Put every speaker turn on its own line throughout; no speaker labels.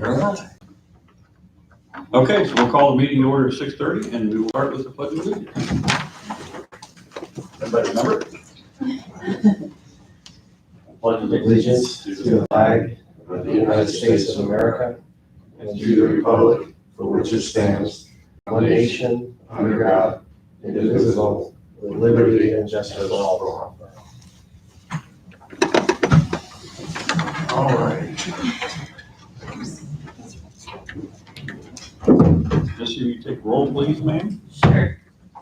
All right. Okay, so we'll call the meeting to order at 6:30, and we will start with the pledge of allegiance. Everybody remember?
Pledge allegiance to the flag of the United States of America and to the republic for which it stands, one nation, under God, indivisible, with liberty and justice for all.
All right. Just you take roll, please, ma'am.
Sure.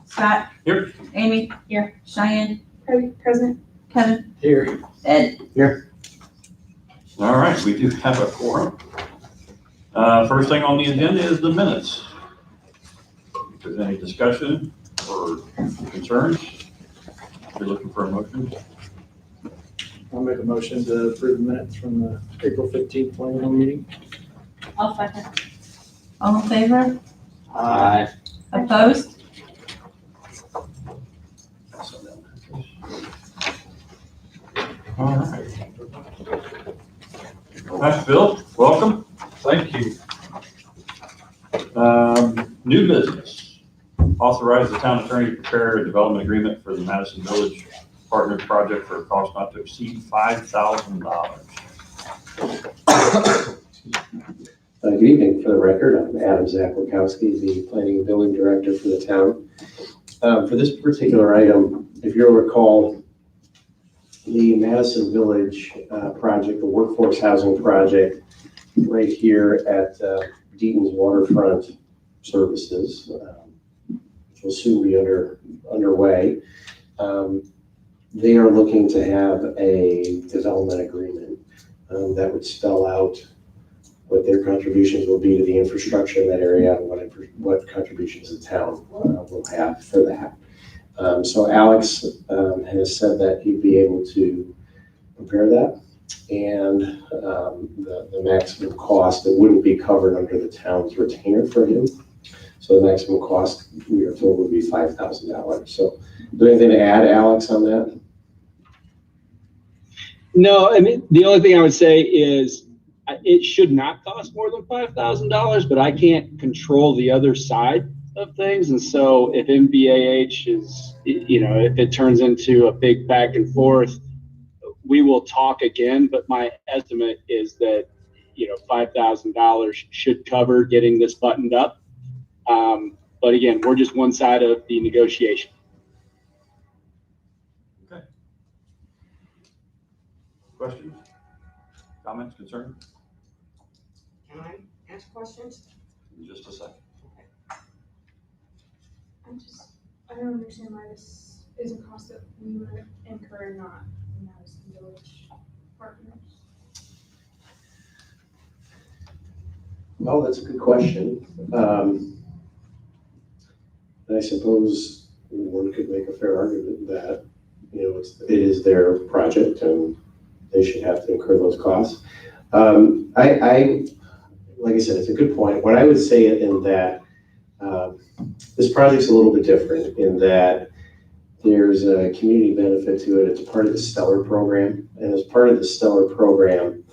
Scott?
Here.
Amy? Here. Cheyenne? Present. Kevin?
Here.
Ed?
Here.
All right, we do have a quorum. First thing on the agenda is the minutes. If there's any discussion or concerns, you're looking for a motion.
I'll make a motion to approve the minutes from the April 15th planning meeting.
I'll second. All in favor?
Aye.
Opposed?
All right. Hi, Phil, welcome. Thank you. New business. Authorize the town attorney to prepare a development agreement for the Madison Village Partner Project for a cost not to exceed $5,000.
Good evening. For the record, I'm Adam Zaklakowski, the Planning and Building Director for the town. For this particular item, if you'll recall, the Madison Village project, the workforce housing project, right here at Deaton's Waterfront Services, which will soon be underway. They are looking to have a development agreement that would spell out what their contributions will be to the infrastructure in that area and what contributions the town will have for that. So Alex has said that he'd be able to prepare that, and the maximum cost that wouldn't be covered under the town's retainer for him. So the maximum cost, we are told, would be $5,000. So is there anything to add, Alex, on that?
No, I mean, the only thing I would say is it should not cost more than $5,000, but I can't control the other side of things. And so if MVAH is, if it turns into a big back and forth, we will talk again. But my estimate is that, $5,000 should cover getting this buttoned up. But again, we're just one side of the negotiation.
Okay. Questions, comments, concerns?
Can I ask questions?
In just a second.
I don't understand why this is a cost that we would incur, not the Madison Village partners.
Well, that's a good question. I suppose one could make a fair argument that, it is their project and they should have to incur those costs. Like I said, it's a good point. What I would say in that, this project's a little bit different in that there's a community benefit to it. It's part of the Stellar program. And as part of the Stellar program,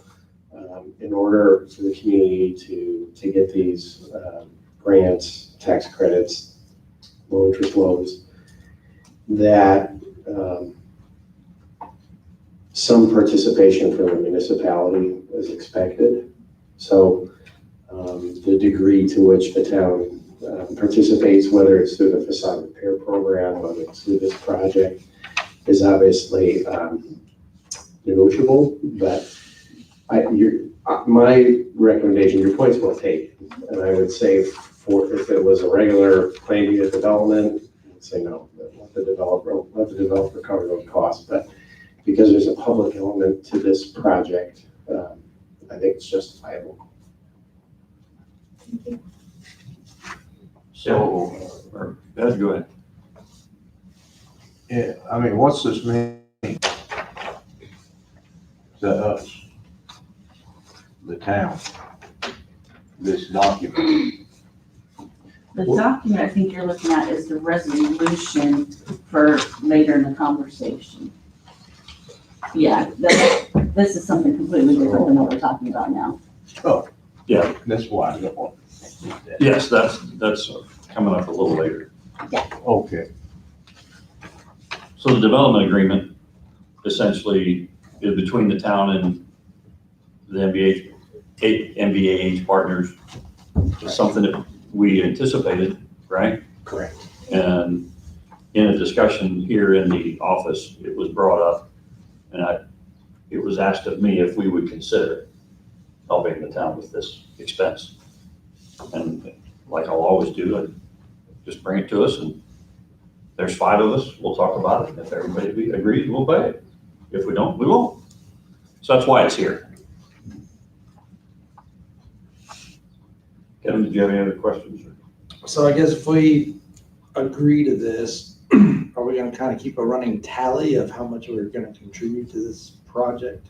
in order for the community to get these grants, tax credits, low interest loans, that some participation from the municipality is expected. So the degree to which the town participates, whether it's through the facade repair program, whether it's through this project, is obviously negotiable. But my recommendation, your point's well taken, and I would say if it was a regular planned unit development, I'd say no, let the developer cover those costs. But because there's a public element to this project, I think it's justifiable.
Thank you.
So, Ed, go ahead.
Yeah, I mean, what's this mean to us, the town, this document?
The document I think you're looking at is the resolution for later in the conversation. Yeah, this is something completely different than what we're talking about now.
Oh,
Yeah,
That's why I don't want.
yes, that's coming up a little later.
Okay.
So the development agreement essentially is between the town and the MBAH partners. It's something that we anticipated, right?
Correct.
And in a discussion here in the office, it was brought up, and it was asked of me if we would consider helping the town with this expense. And like I'll always do, I just bring it to us, and there's 5 of us, we'll talk about it. If everybody agrees, we'll pay it. If we don't, we won't. So that's why it's here. Kevin, did you have any other questions?
So I guess if we agree to this, are we gonna kind of keep a running tally of how much we're gonna contribute to this project?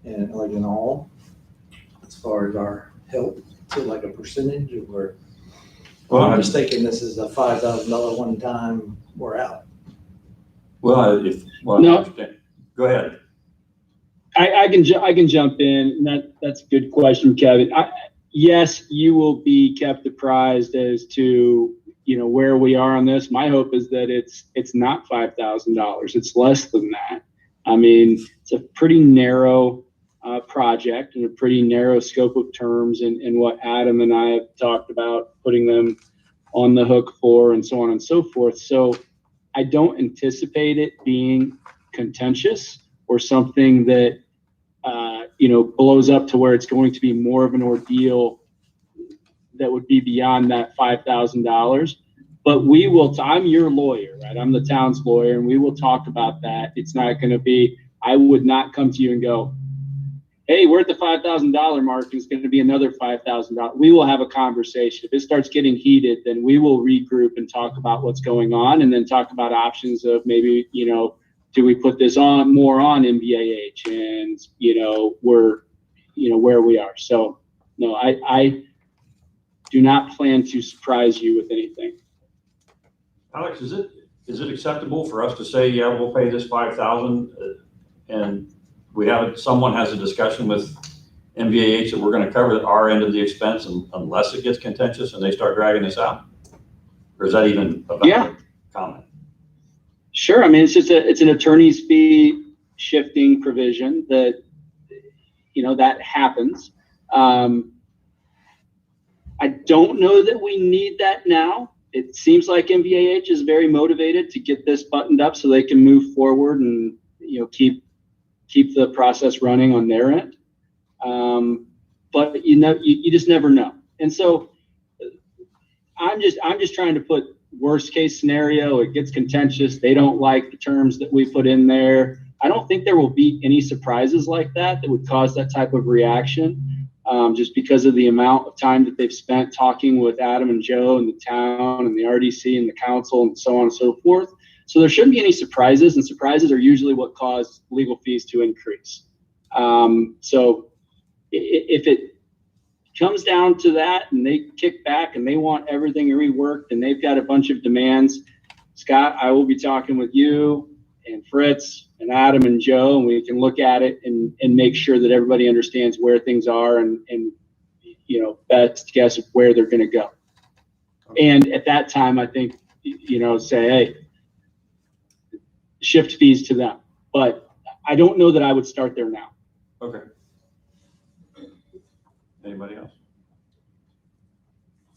And like in all, as far as our help, to like a percentage, or
Well,
I'm just thinking this is a $5,000 one time, we're out.
Well,
No.
understand. Go ahead.
I can jump in, and that's a good question, Kevin. Yes, you will be kept apprised as to, where we are on this. My hope is that it's not $5,000. It's less than that. I mean, it's a pretty narrow project and a pretty narrow scope of terms, and what Adam and I have talked about putting them on the hook for, and so on and so forth. So I don't anticipate it being contentious or something that blows up to where it's going to be more of an ordeal that would be beyond that $5,000. But we will, I'm your lawyer, right? I'm the town's lawyer, and we will talk about that. It's not going to be, I would not come to you and go, hey, we're at the $5,000 mark. It's going to be another $5,000. We will have a conversation. If it starts getting heated, then we will regroup and talk about what's going on, and then talk about options of maybe, do we put this on more on MBAH, and, we're, where we are. So no, I do not plan to surprise you with anything.
Alex, is it acceptable for us to say, yeah, we'll pay this 5,000, and someone has a discussion with MBAH that we're going to cover our end of the expense, unless it gets contentious and they start dragging this out? Or is that even a valid comment?
Sure. I mean, it's an attorney's fee shifting provision that, that happens. I don't know that we need that now. It seems like MBAH is very motivated to get this buttoned up so they can move forward and, keep the process running on their end. But you just never know. And so I'm just trying to put worst case scenario. It gets contentious. They don't like the terms that we put in there. I don't think there will be any surprises like that would cause that type of reaction. Just because of the amount of time that they've spent talking with Adam and Joe and the town and the RDC and the council and so on and so forth. So there shouldn't be any surprises, and surprises are usually what cause legal fees to increase. So if it comes down to that and they kick back and they want everything reworked and they've got a bunch of demands, Scott, I will be talking with you and Fritz and Adam and Joe, and we can look at it and make sure that everybody understands where things are and best guess of where they're going to go. And at that time, I think, say, hey, shift fees to them. But I don't know that I would start there now.
Okay. Anybody else?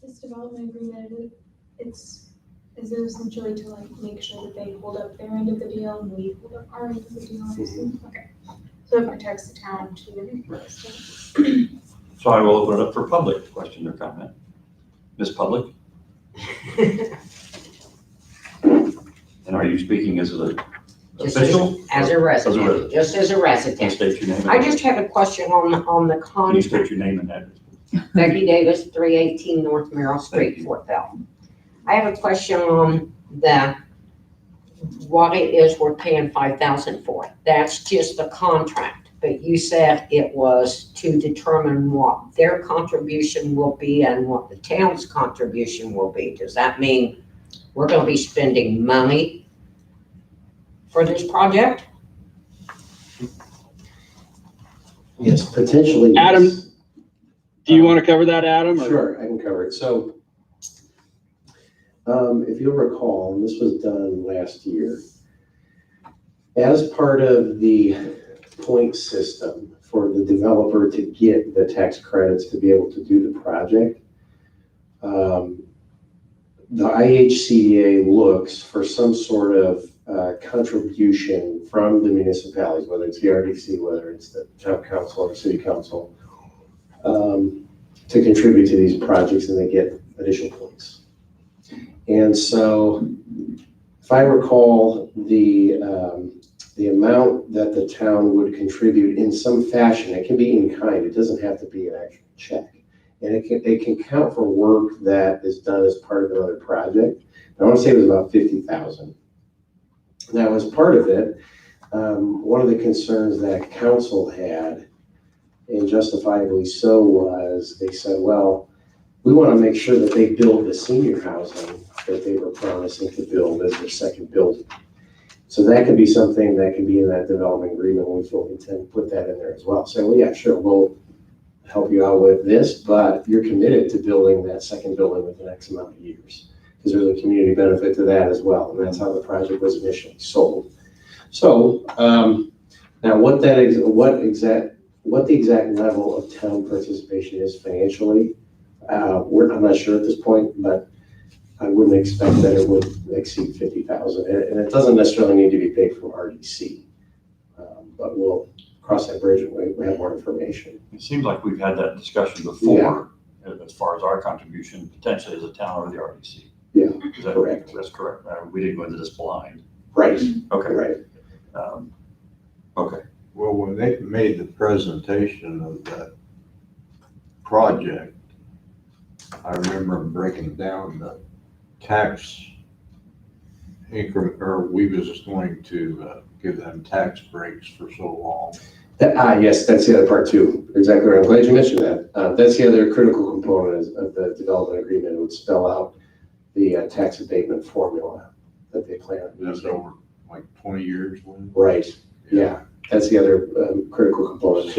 This development agreement, is it essentially to like make sure that they hold up their end of the deal and we hold up our end of the deal, obviously? Okay. So it protects the town too.
So I will open it up for public question or comment. Ms. Public? And are you speaking as an official?
As a resident, just as a
Can you
resident.
state your name?
I just have a question on the
Can you
contract.
state your name and address?
Becky Davis, 318 North Merrill Street, Fortville. I have a question on what it is we're paying $5,000 for. That's just the contract, but you said it was to determine what their contribution will be and what the town's contribution will be. Does that mean we're going to be spending money for this project?
Yes, potentially.
Adam?
Yes.
Do you want to cover that, Adam? or-
Sure, I can cover it. So, if you'll recall, and this was done last year, as part of the point system for the developer to get the tax credits to be able to do the project, the IHCDA looks for some sort of contribution from the municipalities, whether it's the RDC, whether it's the town council or city council, to contribute to these projects, and they get additional points. And so, if I recall, the amount that the town would contribute in some fashion, it can be in kind, it doesn't have to be an actual check. And it can count for work that is done as part of another project. I want to say it was about 50,000. Now, as part of it, one of the concerns that council had, and justifiably so, was they said, well, we want to make sure that they build the senior housing that they were promising to build as their second building. So that could be something that could be in that development agreement. We fully intend to put that in there as well. Say, well, yeah, sure, we'll help you out with this, but you're committed to building that second building within X amount of years, because there's a community benefit to that as well. And that's how the project was initially sold. So now what the exact level of town participation is financially, I'm not sure at this point, but I wouldn't expect that it would exceed 50,000. And it doesn't necessarily need to be paid from RDC, but we'll cross that bridge when we have more information.
It seems like we've had that discussion before, as far as our contribution potentially as a town or the RDC.
Yeah,
Is that
correct.
That's correct. We didn't go into this blind.
Right,
Okay.
right.
Okay.
Well, when they made the presentation of that project, I remember them breaking down the tax increment, or we was just going to give them tax breaks for so long.
Yes, that's the other part too. Exactly right. I'm glad you mentioned that. That's the other critical component of the development agreement. It would spell out the tax abatement formula that they plan on
That's
using.
over like 20 years. When
Right, yeah. That's the other critical component.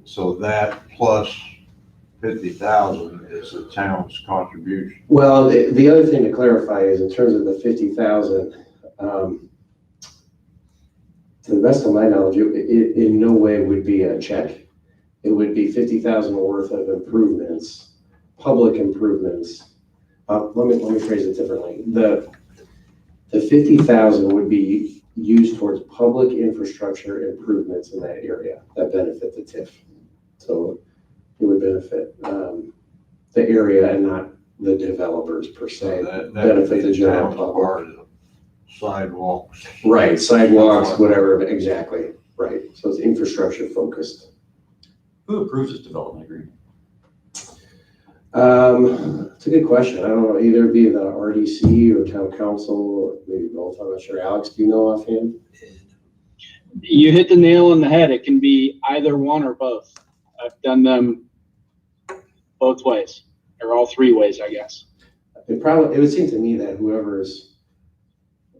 So that plus 50,000 is the town's contribution.
Well, the other thing to clarify is in terms of the 50,000, to the best of my knowledge, it in no way would be a check. It would be 50,000 worth of improvements, public improvements. Let me phrase it differently. The 50,000 would be used towards public infrastructure improvements in that area that benefit the TIF. So it would benefit the area and not the developers per se.
That
benefit
would
the
be
general
town's
public.
part of the sidewalks.
Right, sidewalks, whatever, exactly, right. So it's infrastructure focused.
Who approves this development agreement?
It's a good question. I don't know, either be the RDC or town council, or maybe both. I'm not sure. Alex, do you know offhand?
You hit the nail on the head. It can be either one or both. I've done them both ways, or all three ways, I guess.
It would seem to me that whoever's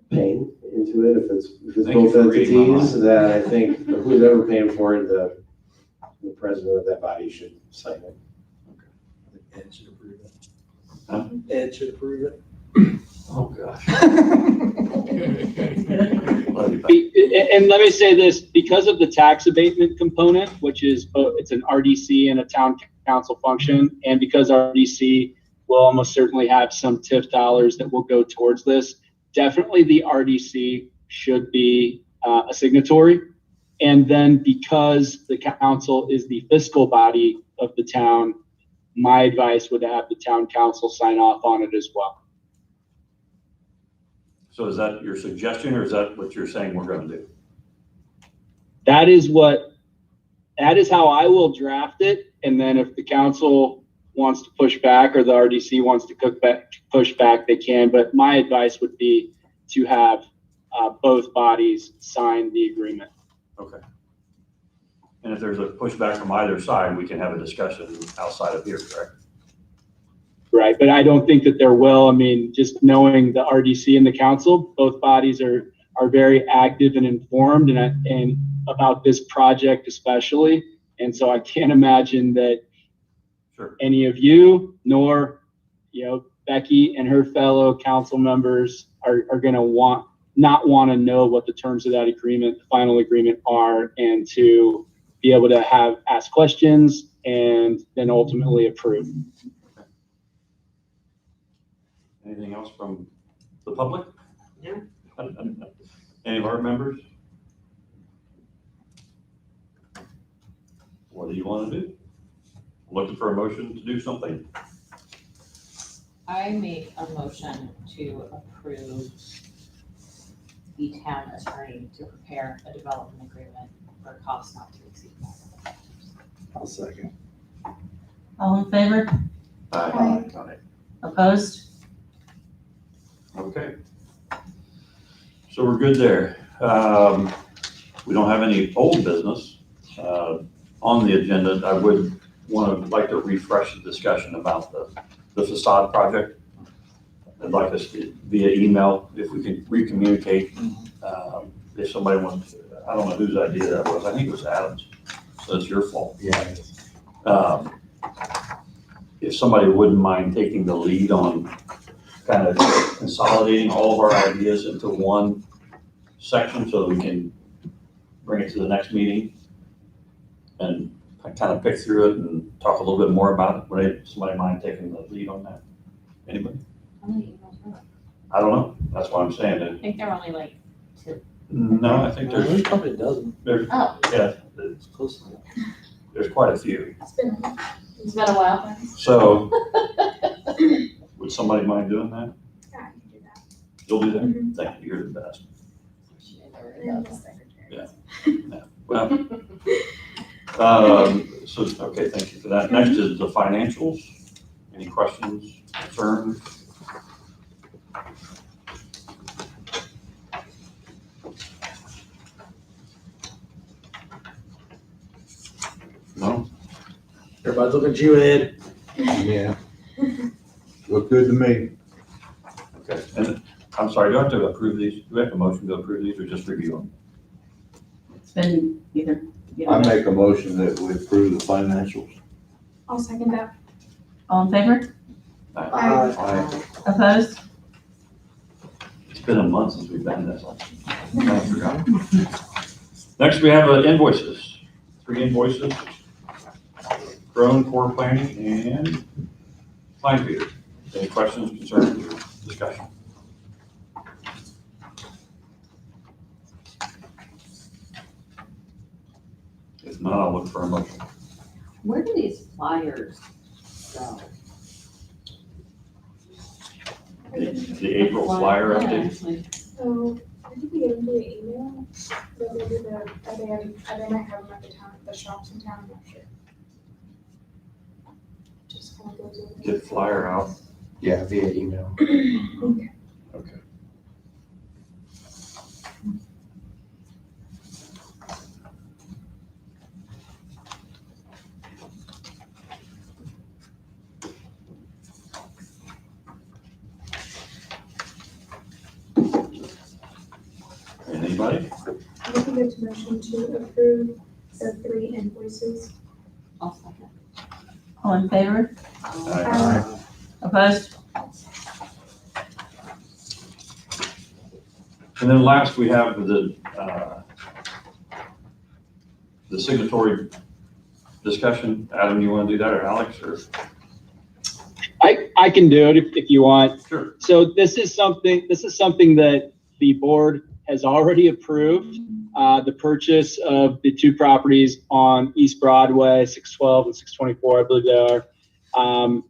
paying into it, if it's
Thank you
both
for reading my
entities, that I think who's ever paying for it, the president of that body should sign it.
Ed should approve it.
Huh?
Ed should approve it.
Oh, gosh.
And let me say this, because of the tax abatement component, which is, it's an RDC and a town council function, and because RDC will almost certainly have some TIF dollars that will go towards this, definitely the RDC should be a signatory. And then because the council is the fiscal body of the town, my advice would have the town council sign off on it as well.
So is that your suggestion, or is that what you're saying we're going to do?
That is how I will draft it. And then if the council wants to push back, or the RDC wants to push back, they can. But my advice would be to have both bodies sign the agreement.
Okay. And if there's a pushback from either side, we can have a discussion outside of here, correct?
Right, but I don't think that there will. I mean, just knowing the RDC and the council, both bodies are very active and informed and about this project especially. And so I can't imagine that
Sure.
any of you, nor, Becky and her fellow council members are going to not want to know what the terms of that agreement, the final agreement are, and to be able to ask questions and then ultimately approve.
Anything else from the public?
No.
Any of our members? What do you want to do? Looking for a motion to do something?
I make a motion to approve the town attorney to prepare a development agreement for a cost not to exceed $5,000.
I'll second.
All in favor?
Aye.
Opposed?
Okay. So we're good there. We don't have any old business on the agenda. I would like to refresh the discussion about the facade project. I'd like us to, via email, if we can recommunicate, if somebody wants, I don't know whose idea that was. I think it was Adam's, so it's your fault.
Yeah.
If somebody wouldn't mind taking the lead on kind of consolidating all of our ideas into one section so that we can bring it to the next meeting and kind of pick through it and talk a little bit more about it. Would somebody mind taking the lead on that? Anybody?
How many emails were there?
I don't know. That's what I'm saying.
I think there were only like 2.
No, I think
There's probably a dozen.
Oh,
It's close to that.
there's quite a few.
It's been,
it's been a while.
So would somebody mind doing that?
yeah, I can do that.
You'll do that?
Mhm.
Thank you. You're the best.
And the secretary.
Yeah. Well, so, okay, thank you for that. Next is the financials. Any questions, concerns? No?
Everybody's looking at you, Ed.
Yeah. Look good to me.
Okay. And I'm sorry, do I have to approve these? Do we have a motion to approve these or just review them?
It's been either.
I make a motion that we approve the financials.
I'll second that.
All in favor?
Aye.
Opposed?
It's been a month since we've done this. I forgot. Next, we have invoices. 3 invoices. Drone core planning and line feeder. Any questions, concerns, or discussion? If not, I'll look for a motion.
Where do these flyers go?
The April flyer
Yeah,
update.
actually.
So, I think we gave them the email, but maybe they might have them at the shops in town, I'm not sure. Just kind of goes in.
Get flyer out.
Yeah, via email.
Okay.
Okay. Anybody?
I think we get to motion to approve the 3 invoices.
I'll second.
All in favor?
Aye.
Opposed?
And then last, we have the signatory discussion. Adam, you want to do that, or Alex, or?
I can do it if you want.
Sure.
So this is something that the board has already approved, the purchase of the 2 properties on East Broadway, 612 and 624, I believe they are.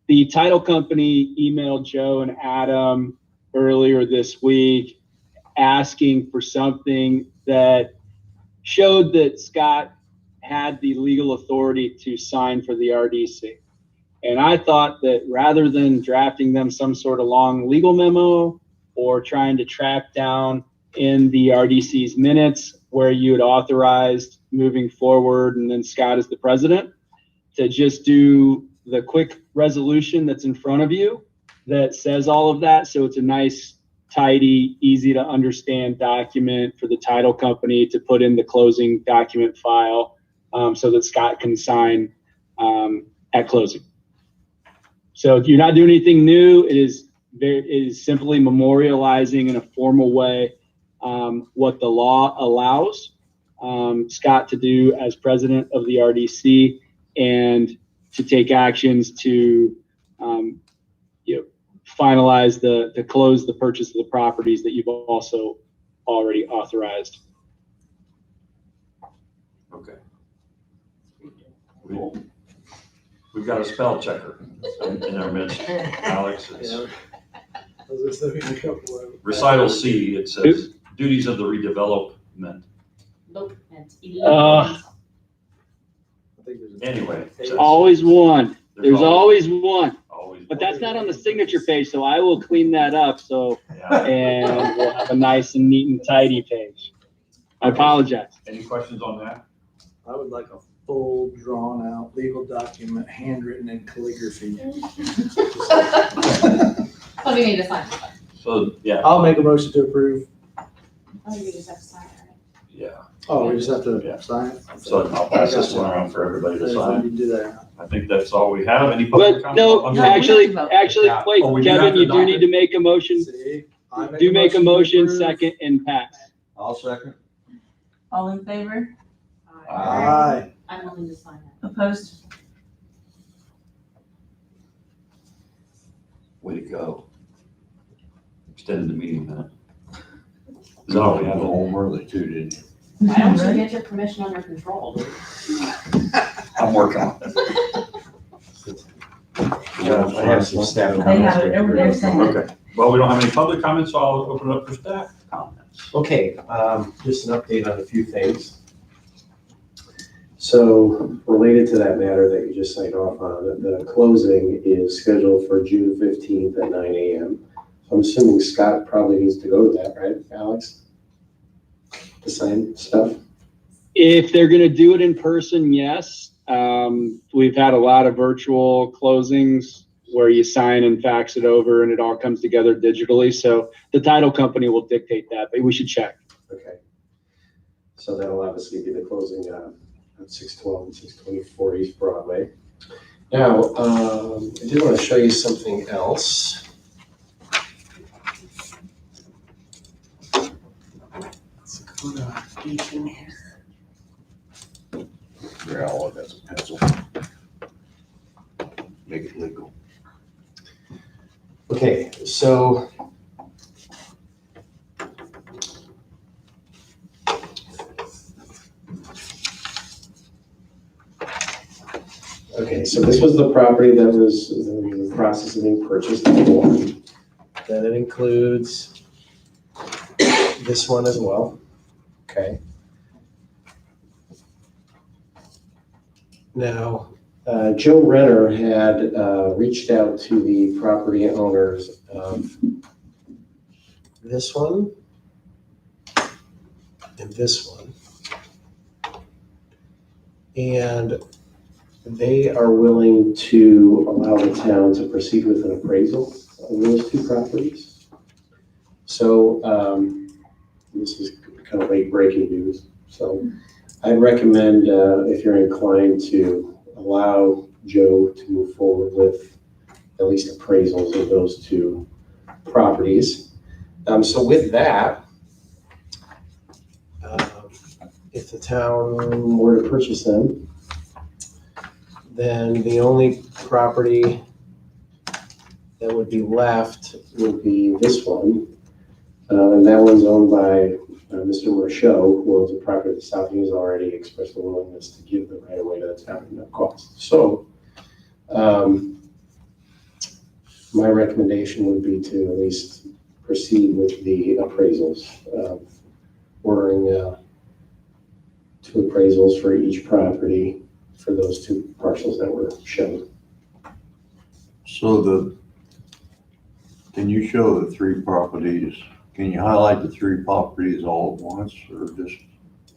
The title company emailed Joe and Adam earlier this week asking for something that showed that Scott had the legal authority to sign for the RDC. And I thought that rather than drafting them some sort of long legal memo or trying to track down in the RDC's minutes where you had authorized moving forward and then Scott is the president, to just do the quick resolution that's in front of you that says all of that. So it's a nice, tidy, easy to understand document for the title company to put in the closing document file so that Scott can sign at closing. So if you're not doing anything new, it is simply memorializing in a formal way what the law allows Scott to do as president of the RDC, and to take actions to finalize to close the purchase of the properties that you've also already authorized.
Okay. We've got a spell checker in our midst. Alex, it's recital C, it says duties of the redevelopment.
Look, it's
Anyway.
Always one. There's always one.
Always.
But that's not on the signature page, so I will clean that up. So, and we'll have a nice and neat and tidy page. I apologize.
Any questions on that?
I would like a full drawn out legal document, handwritten in calligraphy.
Oh, you need to sign it.
So, yeah,
I'll make a motion to approve.
Oh, you just have to sign it, right?
yeah.
Oh, we just have
Yeah.
to sign it?
So I'll pass this one around for everybody to
You
sign.
do that.
I think that's all we have. Any public
But
comment?
no,
I'm
No,
sorry.
actually-
actually, wait,
Oh, we do have
Kevin,
to
you do
adopt
need
it.
to make a motion.
See? I
Do make a
to
motion,
approve.
second, and pass.
I'll second.
All in favor?
Aye.
I'm willing to sign it.
Opposed?
Way to go. Extended the meeting minute. Is that all we
Got
have?
home early too, didn't you?
Why don't you get your commission under control, dude?
I'm working on it.
I have some staff
They
comments.
have it over there saying.
Okay, well, we don't have any public comments, so I'll open it up for staff comments.
Okay, just an update on a few things. So related to that matter that you just signed off on, the closing is scheduled for June 15th at 9 a.m. So I'm assuming Scott probably needs to go to that, right, Alex? To sign stuff?
If they're gonna do it in person, yes. We've had a lot of virtual closings where you sign and fax it over and it all comes together digitally. So the title company will dictate that, but we should check.
Okay. So that'll obviously be the closing at 612 and 624 East Broadway. Now, I did want to show you something else. Let's go to 18 here.
Yeah, all of that's a pencil. Make it legal.
Okay, so this was the property that was in the process of being purchased before. Then it includes this one as well. Okay. Now, Joe Renner had reached out to the property owners of this one and this one. And they are willing to allow the town to proceed with an appraisal of those two properties. So this is kind of late breaking news. So I'd recommend, if you're inclined, to allow Joe to move forward with at least appraisals of those two properties. So with that, if the town were to purchase them, then the only property that would be left would be this one. And that one's owned by Mr. Marchot, who owns a property to the south. He has already expressed a willingness to give the right of way to the town at no cost. So my recommendation would be to at least proceed with the appraisals, ordering two appraisals for each property for those two parcels that were shown.
So can you show the three properties? Can you highlight the three properties all at once or just?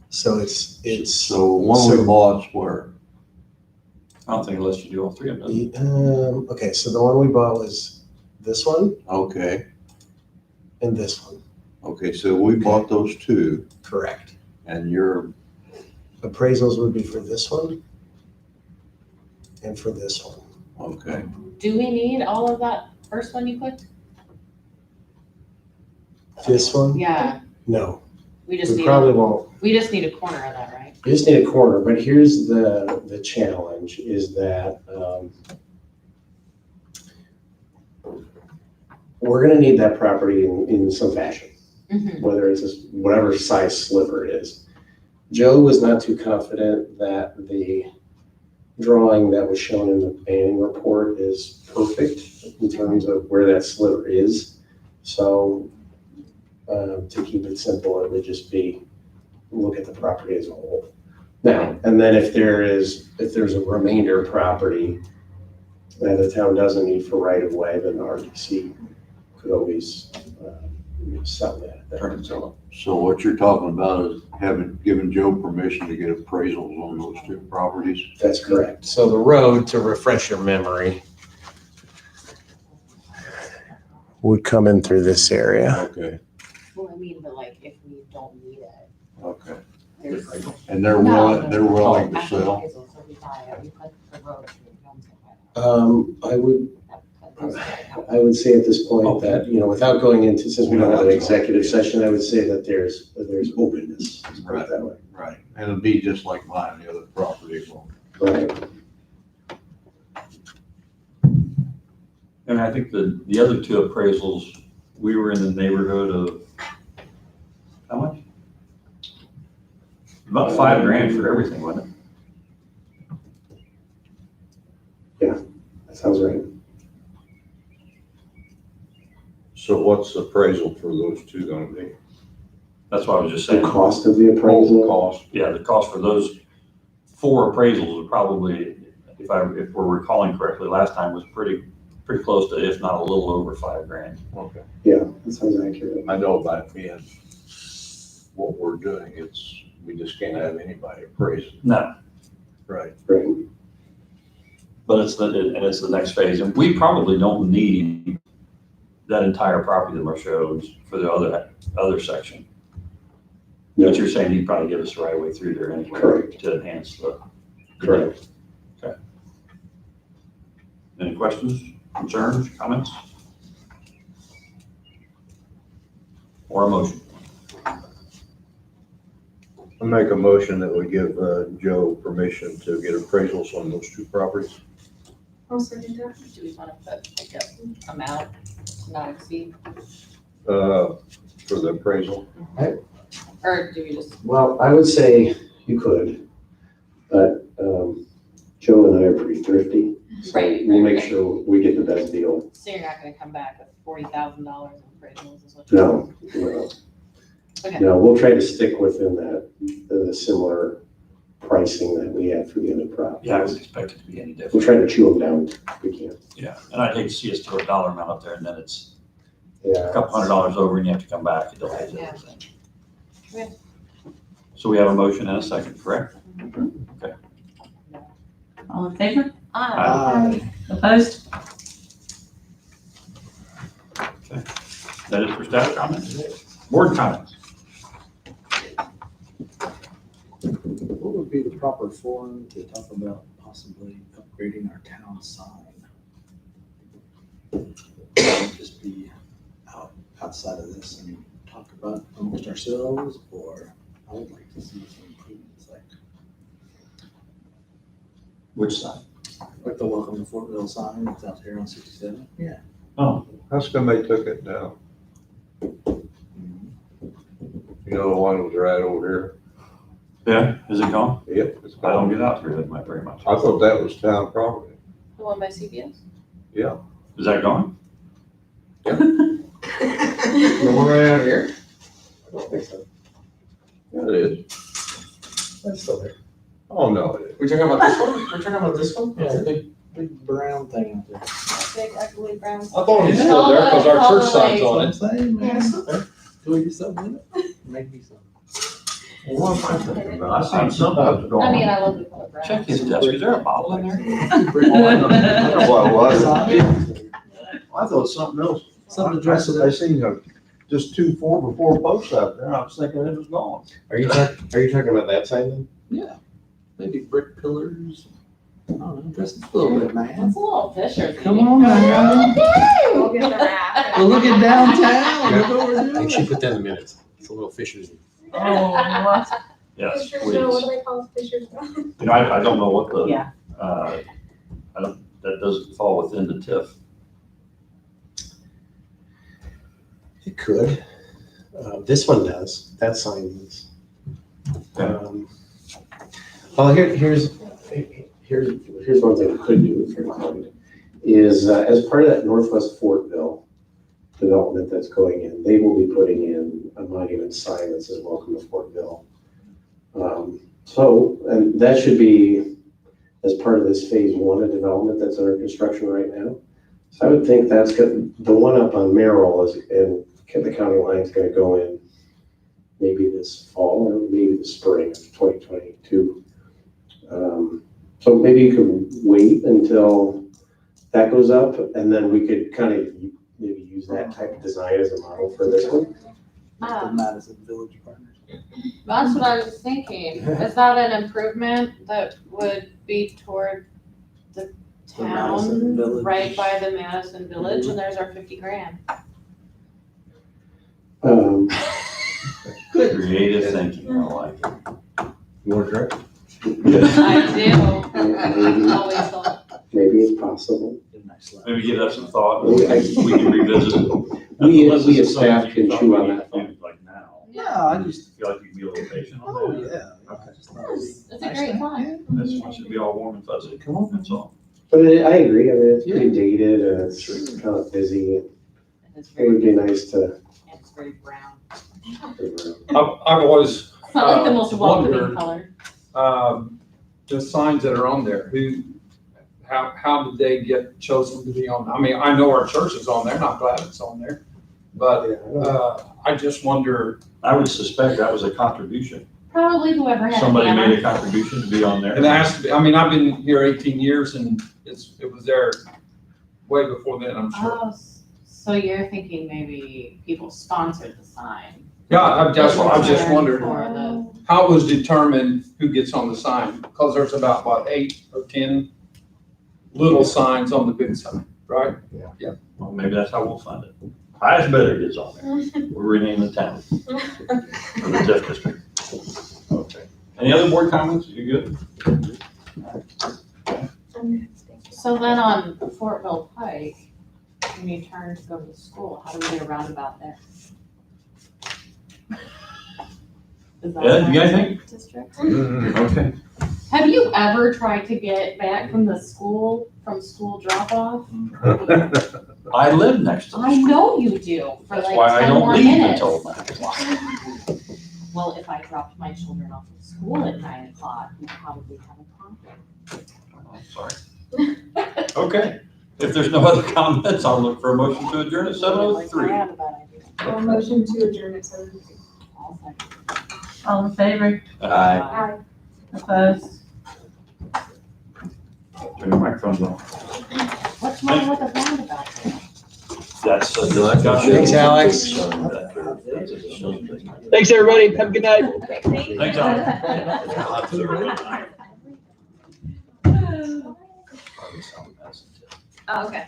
So it's.
So one we bought's where?
I don't think unless you do all three of them.
Okay, so the one we bought was this one
Okay,
and this one.
okay, so we bought those two
Correct.
and your
Appraisals would be for this one
and for this one.
Okay.
Do we need all of that first one you clicked?
This one?
Yeah,
No,
we just
we
need,
probably won't.
we just need a corner of that, right?
We just need a corner, but here's the challenge is that, we're gonna need that property in some fashion,
Mhm.
whether it's whatever size sliver it is. Joe was not too confident that the drawing that was shown in the planning report is perfect in terms of where that sliver is. So, to keep it simple, it would just be, look at the property as a whole. Now, and then if there's a remainder property that the town doesn't need for right of way, then the RDC could always, sell that.
Turn it so.
So what you're talking about is given Joe permission to get appraisals on those two properties?
That's correct. So the road, to refresh your memory, would come in through this area.
Okay,
Well, I mean, but like, if we don't need it,
okay.
there's.
And they're
No.
willing to
After
sell?
appraisal, so we buy it, we put the road, we don't buy
I would say at this point that, without going into, since we don't have an executive session, I would say that there's openness. Let's put it that way.
Right, and it'll be just like buying the other property.
Right.
And I think the other two appraisals, we were in the neighborhood of, how much? About $5,000 for everything, wasn't it?
That sounds right.
So what's the appraisal for those two gonna be?
That's what I was just
The
saying.
cost of the appraisal.
Cost?
Yeah, the cost for those 4 appraisals would probably, if we're recalling correctly, last time was pretty close to, if not a little over $5,000.
Okay.
Yeah, that sounds accurate.
I know by being what we're doing, we just can't have anybody appraise it.
No,
Right.
Right.
but it's the next phase, and we probably don't need that entire property that Marcia owns for the other section.
No.
But you're saying he'd probably give us the right way through there anyway.
Correct.
To enhance the.
Correct.
Okay. Any questions, concerns, comments? Or a motion?
I make a motion that we give Joe permission to get appraisals on those two properties.
I'll second that.
Do we want to put like a amount to not exceed,
For the appraisal.
or do we just?
Well, I would say you could, but Joe and I are pretty thrifty. So
Right,
we'll
right,
make
right.
sure we get the best deal.
So you're not gonna come back with $40,000 in appraisals is what
No,
Okay.
no, we'll try to stick within the similar pricing that we had for the other properties.
Yeah, I would expect it to be any
We'll
different.
try to chew them down if we can.
Yeah, and I'd hate to see us throw a dollar amount up there and then it's a
Yeah.
couple $100 over and you have to come back. It delays
Yeah.
everything.
Okay.
So we have a motion and a second, correct?
All in favor?
Ah,
Opposed?
That is for staff comments. Board comments.
What would be the proper forum to talk about possibly upgrading our town sign? Just be outside of this and talk about amongst ourselves, or I would like to see some improvements,
Which side?
like the welcome to Fortville sign that's out here on 67. Yeah.
Oh,
How come they took it down? You know, the one that was right over here?
yeah, is it gone?
Yep. It's
I don't
gone.
get out here that much very much.
I thought that was town property.
the one by CBS?
Yeah.
Is that gone?
The one right out here? I don't think so.
Yeah, it is.
That's still there.
Oh, no, it is.
We're talking about this one? We're talking about this one?
Yeah, big brown thing out there.
Big ugly brown.
I thought it was
Yeah.
still there because our
All
church
the
sign's
way.
on it.
That's what I'm saying, man.
Yeah.
Do we do something with it? Make me something.
Well, what am I thinking about? I seen something that was
I mean,
gone.
I love the color brown.
Check his desk. Is there a bottle in there?
That's what it was. I thought it was something else.
Something to dress it
I seen just 2 4x4 posts out there. I was thinking it was gone.
Are you talking about that sign then?
Yeah, maybe brick pillars. Just a little bit, man.
It's a little Fisher thing.
Come on, man.
We'll get the wrap.
Well, look at downtown. Look what we're
Make
doing.
sure you put that in the minutes. It's a little Fisher's.
Oh,
Yes,
Fisher's
please.
Mill, what do they call it? Fisher's Mill?
You know, I don't know what the,
yeah.
that doesn't fall within the TIF.
It could. This one does. That sign does.
Okay.
Well, here's one thing we could do if you're inclined, is as part of that Northwest Fortville development that's going in, they will be putting in a monument sign that says "Welcome to Fortville." And that should be as part of this phase 1 of development that's under construction right now. So I would think that's good. The one up on Merrill is, and the county line is going to go in maybe this fall or maybe the spring of 2022. So maybe you could wait until that goes up, and then we could kind of maybe use that type of design as a model for this one.
The Madison Village Partners.
That's what I was thinking. Is that an improvement that would be toward the
Madison
town,
Village.
right by the Madison Village, and there's our 50 grand.
Creative thinking, I like it.
More direct?
I do.
Maybe,
Always thought.
maybe it's possible.
Maybe give that some thought, and
We-
we can revisit it.
We
Unless
as
it's
staff
something
can
you thought
chew
we
on
need
that
to
thought.
do, like now.
Yeah, I just,
Feel like you can be a little patient on
oh,
that.
yeah. I just thought it'd be
It's a
nice
great
to-
thought.
This one should be all warm and fuzzy.
Come on.
That's all.
But I agree. I mean, it's pretty dated and it's kind of busy.
And it's
It would
very,
be nice to.
and it's very brown.
I've always
It's not like the most welcoming
wondered-
color.
the signs that are on there, how did they get chosen to be on? I mean, I know our church is on there, and I'm glad it's on there. But, I just wonder,
I would suspect that was a contribution.
Probably whoever had a
Somebody made
hammer.
a contribution to be on there.
it has to be, I mean, I've been here 18 years and it was there way before then, I'm sure.
Oh, so you're thinking maybe people sponsored the sign?
Yeah, that's what I just wondered,
For the,
how it was determined who gets on the sign? Because there's about, what, 8 or 10 little signs on the big sign, right?
Well, maybe that's how we'll fund it. Highest bidder gets on there. We'll rename the town for the TIF district. Okay. Any other board comments? You good?
so then on Fortville Pike, when you turn to go to the school, how do we get a roundabout there? Is that
Yeah, you guys
our
think?
district?
Okay.
Have you ever tried to get back from the school, from school drop off?
I live next to the
I
school.
know you do, for
That's
like
why I
10
don't
more
leave
minutes.
until 9 o'clock.
Well, if I dropped my children off at school at 9 o'clock, we'd probably have a conflict.
Oh, sorry. Okay. If there's no other comments, I'll look for a motion to adjourn at
Like, I
7:03.
have a bad idea.
Well, motion to adjourn at 7:00.
I'll second.
All in favor?
Aye.
Opposed?
Turn your microphones on.
What's wrong with a roundabout?
That's a discussion.
Thanks, Alex.
That's a discussion.
Thanks, everybody. Have a good night.
Thanks, Alex.
Oh, okay.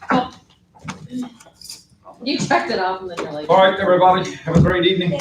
Cool. You checked it off and then you're like.
All right, everybody, have a great evening.